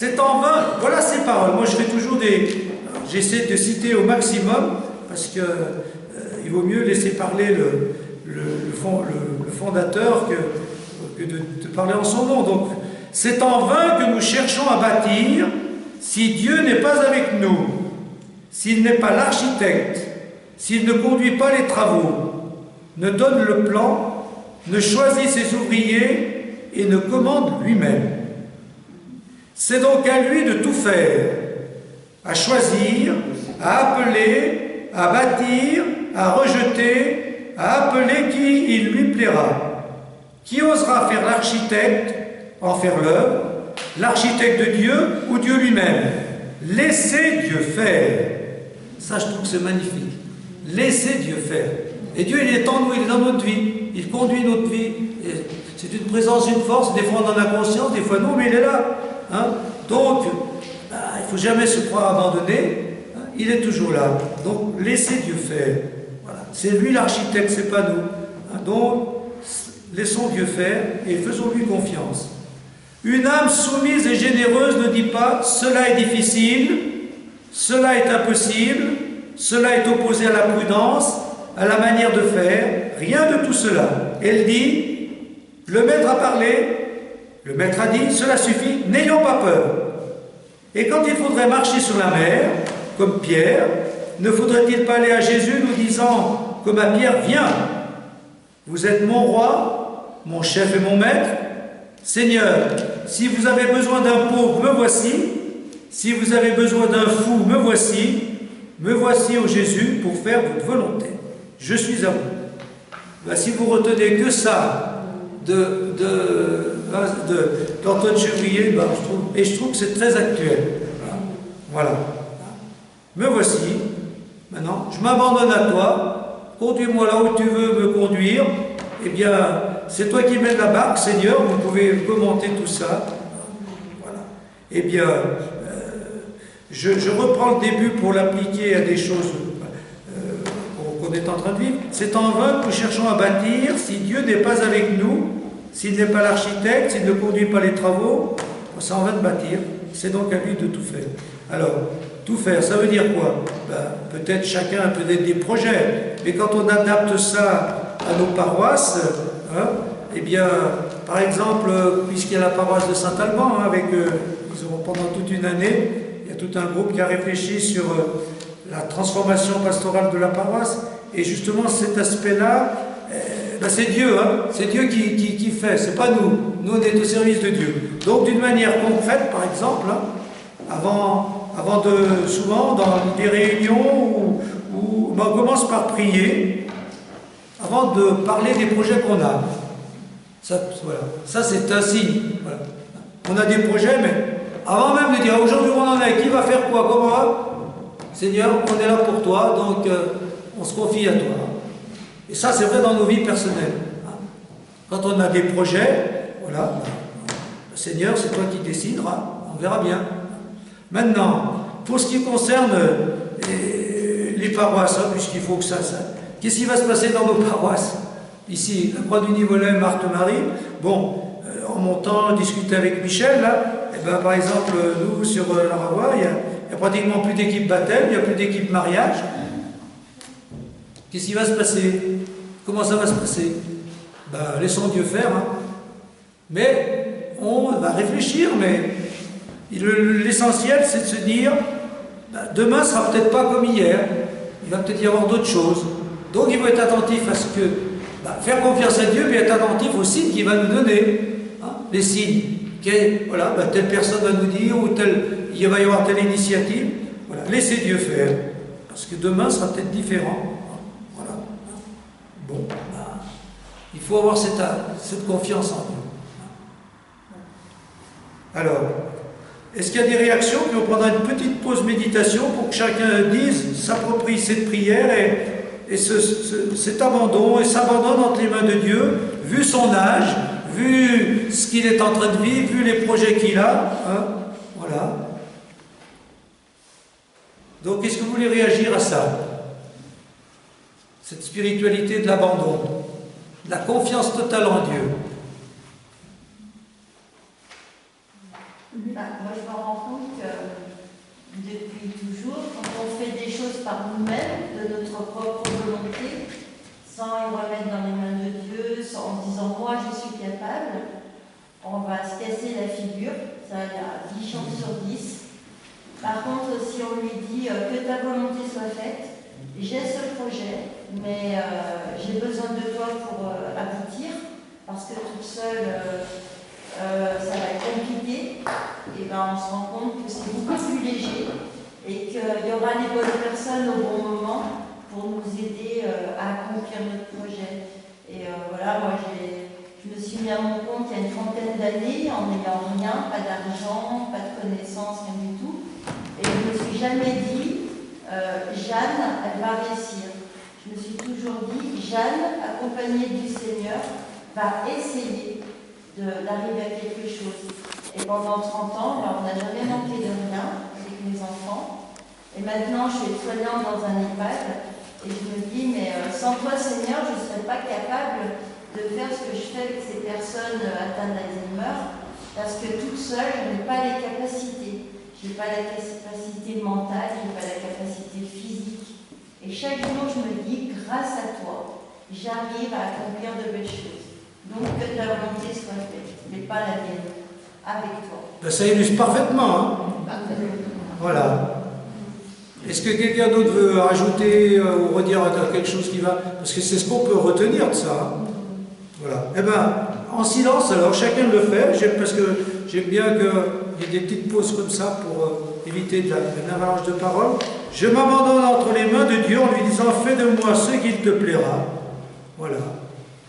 C'est en vain, voilà ces paroles. Moi je fais toujours j'essaie de citer au maximum, parce que il vaut mieux laisser parler le fondateur que de parler en son nom. Donc c'est en vain que nous cherchons à bâtir, si Dieu n'est pas avec nous, s'il n'est pas l'architecte, s'il ne conduit pas les travaux, ne donne le plan, ne choisit ses ouvriers et ne commande lui-même. C'est donc à lui de tout faire, à choisir, à appeler, à bâtir, à rejeter, à appeler qui il lui plaira. Qui osera faire l'architecte, en faire l'œuvre, l'architecte de Dieu ou Dieu lui-même? Laissez Dieu faire. Ça, je trouve que c'est magnifique. Laissez Dieu faire. Et Dieu, il est en nous, il est dans notre vie. Il conduit notre vie. C'est une présence, une force. Des fois, on en a conscience, des fois, non, mais il est là. Hein? Donc, il ne faut jamais se croire abandonné. Hein? Il est toujours là. Donc, laissez Dieu faire. Voilà. C'est lui l'architecte, c'est pas nous. Hein? Donc, laissons Dieu faire et faisons-lui confiance. Une âme soumise et généreuse ne dit pas « cela est difficile, cela est impossible, cela est opposé à la prudence, à la manière de faire ». Rien de tout cela. Elle dit « le maître a parlé, le maître a dit « cela suffit, n'ayons pas peur ». Et quand il faudrait marcher sur la mer, comme Pierre, ne faudrait-il pas aller à Jésus nous disant comme à Pierre « viens, vous êtes mon roi, mon chef et mon maître. Seigneur, si vous avez besoin d'un pauvre, me voici. Si vous avez besoin d'un fou, me voici. Me voici, ô Jésus, pour faire votre volonté. Je suis à vous. Ben, si vous retenez que ça d'Antoine Chevrier, ben, je trouve que c'est très actuel. Voilà. Me voici. Maintenant, je m'abandonne à toi. Conduis-moi là où tu veux me conduire. Eh bien, c'est toi qui mènes la barque, Seigneur, vous pouvez commenter tout ça. Voilà. Eh bien, je reprends le début pour l'appliquer à des choses qu'on est en train de vivre. C'est en vain que nous cherchons à bâtir, si Dieu n'est pas avec nous, s'il n'est pas l'architecte, s'il ne conduit pas les travaux, c'est en vain de bâtir. C'est donc à lui de tout faire. Alors, tout faire, ça veut dire quoi? Ben, peut-être chacun a peut-être des projets, mais quand on adapte ça à nos paroisses, hein, eh bien, par exemple, puisqu'il y a la paroisse de Saint-Alban, hein, ils auront pendant toute une année, il y a tout un groupe qui a réfléchi sur la transformation pastorale de la paroisse, et justement cet aspect-là, ben c'est Dieu, hein, c'est Dieu qui fait, c'est pas nous. Nous, on est au service de Dieu. Donc, d'une manière concrète, par exemple, hein, souvent dans des réunions où ben, on commence par prier, avant de parler des projets qu'on a. Ça, voilà. Ça c'est un signe. Voilà. On a des projets, mais avant même de dire aujourd'hui on en est, qui va faire quoi, comment? Seigneur, on est là pour toi, donc on se confie à toi. Et ça c'est vrai dans nos vies personnelles. Quand on a des projets, voilà, Seigneur, c'est toi qui décideras, on verra bien. Maintenant, pour ce qui concerne les paroisses, hein, puisqu'il faut que ça qu'est-ce qui va se passer dans nos paroisses? Ici, la Croix du Nivolet, Marthe-Marie. Bon, en montant, discuter avec Michel, là, et ben, par exemple, nous, sur la Ravoie, il n'y a pratiquement plus d'équipe baptême, il n'y a plus d'équipe mariage. Qu'est-ce qui va se passer? Comment ça va se passer? Ben, laissons Dieu faire. Hein. Mais on va réfléchir, mais l'essentiel, c'est de se dire, ben, demain sera peut-être pas comme hier. Il va peut-être y avoir d'autres choses. Donc il faut être attentif à ce que, faire confiance à Dieu, mais être attentif aux signes qu'il va nous donner. Hein, les signes. Voilà, telle personne va nous dire, ou il va y avoir telle initiative. Voilà, laissez Dieu faire. Parce que demain sera peut-être différent. Voilà. Bon, il faut avoir cette confiance en Dieu. Alors, est-ce qu'il y a des réactions? Puis on prendra une petite pause méditation pour que chacun dise, s'approprie cette prière et cet abandon, et s'abandonne entre les mains de Dieu, vu son âge, vu ce qu'il est en train de vivre, vu les projets qu'il a. Hein, voilà. Donc, est-ce que vous voulez réagir à ça? Cette spiritualité de l'abandon, de la confiance totale en Dieu. Moi, je me rends toujours, quand on fait des choses par nous-mêmes, de notre propre volonté, sans y remettre dans les mains de Dieu, en disant moi je suis capable, on va se casser la figure, ça il y a 10 chances sur 10. Par contre, si on lui dit que ta volonté soit faite, j'ai ce projet, mais j'ai besoin de toi pour aboutir, parce que toute seule, ça va être compliqué, et ben on se rend compte que c'est beaucoup plus léger et qu'il y aura les bonnes personnes au bon moment pour nous aider à accomplir notre projet. Et voilà, moi je me suis mis à mon compte il y a une trentaine d'années en n'ayant rien, pas d'argent, pas de connaissances, rien du tout. Et je ne me suis jamais dit, Jeanne, elle va réussir. Je me suis toujours dit, Jeanne, accompagnée du Seigneur, va essayer d'arriver à quelque chose. Et pendant 30 ans, ben, on n'a jamais manqué de rien avec mes enfants. Et maintenant, je suis soignante dans un EHPAD. Et je me dis, mais sans toi, Seigneur, je ne serais pas capable de faire ce que je fais avec ces personnes atteintes d'Alzheimer, parce que toute seule, je n'ai pas les capacités. Je n'ai pas la capacité mentale, je n'ai pas la capacité physique. Et chaque jour, je me dis, grâce à toi, j'arrive à accomplir de belles choses. Donc, que ta volonté soit faite, mais pas la mienne, avec toi. Ben, ça illustre parfaitement. Hein. Voilà. Est-ce que quelqu'un d'autre veut rajouter ou redire quelque chose qui va... Parce que c'est ce qu'on peut retenir de ça. Hein. Voilà. Eh bien, en silence, alors, chacun le fait, parce que j'aime bien qu'il y ait des petites pauses comme ça pour éviter une avalanche de paroles. Je m'abandonne entre les mains de Dieu en lui disant « Fais de moi ce qu'il te plaira. » Voilà.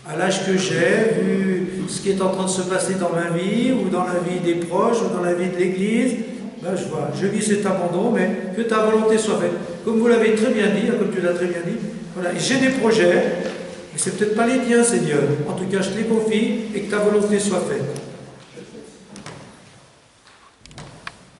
À l'âge que j'ai, vu ce qui est en train de se passer dans ma vie, ou dans la vie des proches, ou dans la vie de l'Église, ben je vis cet abandon, mais que ta volonté soit faite. Comme vous l'avez très bien dit, comme tu l'as très bien dit, voilà, j'ai des projets, mais c'est peut-être pas les tiens, Seigneur. En tout cas, je te les confie, et que ta volonté soit faite.